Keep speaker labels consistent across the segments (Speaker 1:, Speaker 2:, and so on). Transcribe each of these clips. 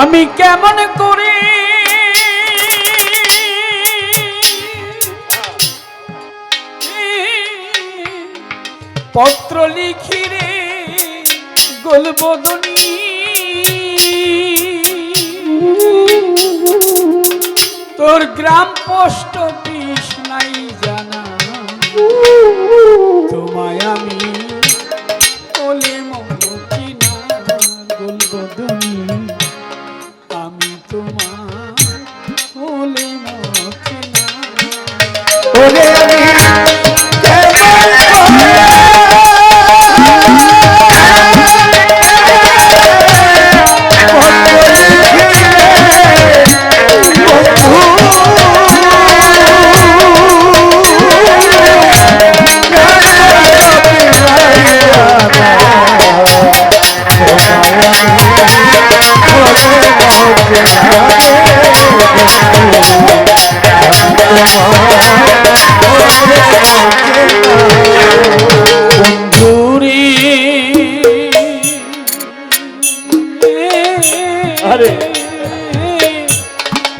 Speaker 1: আমি কেমন করে পত্র লিখি রে গোলবদনী, তোর গ্রাম পোস্ট অফিস নাই জানা, তোমায় আমি বলে মমকি না গোলবদনী, আমি তোমার বলে মমকি না। ওরে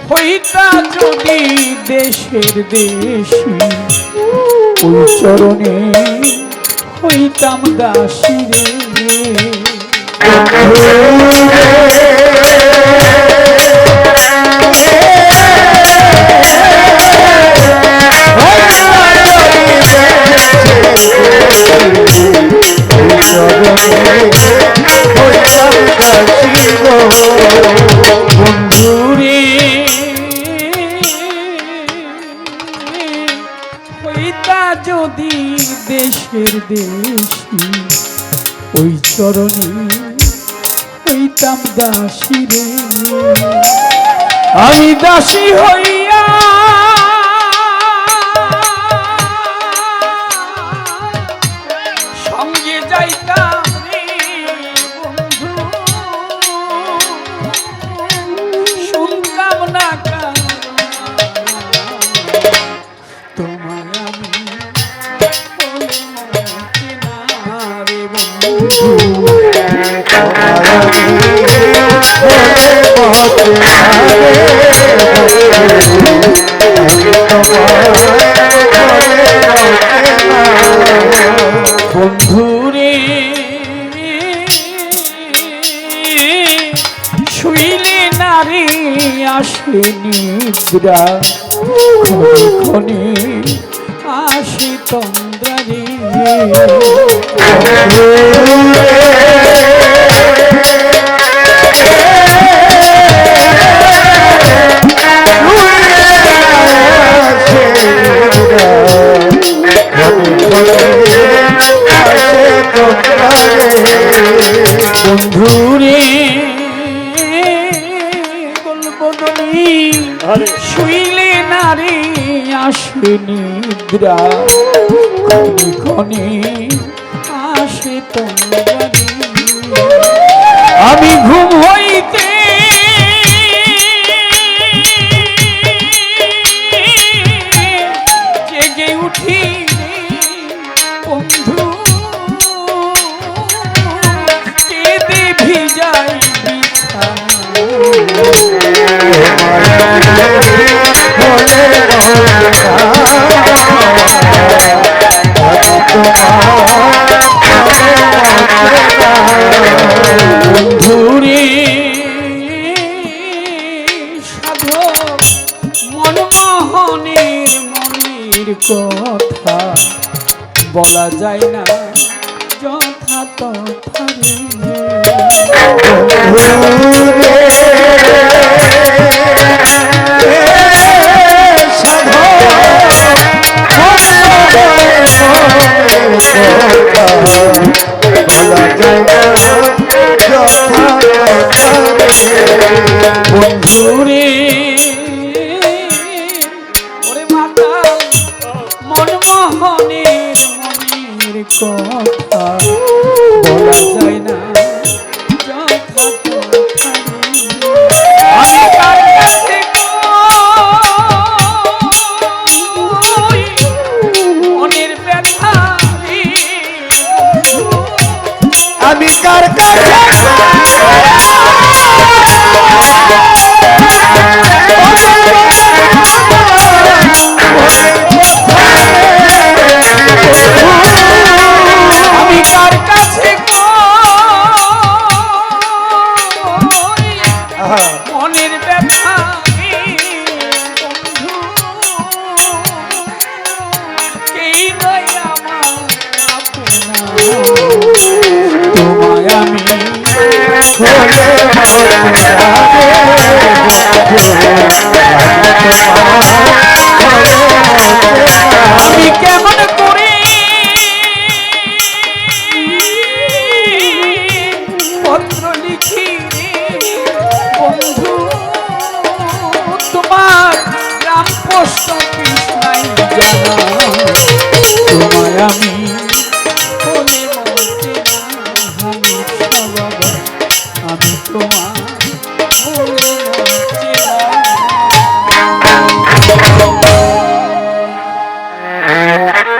Speaker 1: হইতা যদি দেশের দেশি, ওই চরণে হইতাম দাসী রে। বন্ধুরে হইতা যদি দেশের দেশি, ওই চরণে হইতাম দাসী রে। আমি দাসী হইয়া সঙ্গে যাইতাম রে বন্ধু, শুনতাম না তোমায় আমি বলে মমকি না রে বন্ধু, বন্ধুরে শুইলে নারী আসে নিদ্রা, ক্ষণে ক্ষণে আসে তন্দ্রা রে। বন্ধুরে গোলবদনী শুইলে নারী আসে নিদ্রা, ক্ষণে ক্ষণে আসে তন্দ্রা রে। আমি ঘুম হইতে জেগে উঠি রে বন্ধু, কেঁদে ভিজাই বন্ধুরে সাধক মনমোহনের মনের কথা বলা যায় না যথা তথা রে। বলা যায় না মনের ব্যথা বন্ধু কেই নয় আমার আপনা তোমায় আমি আমি কেমন করে পত্র লিখি বন্ধু তোমার গ্রাম পোস্ট অফিস নাই জানা তোমায় আমি বলে মরতে না আমি তোমার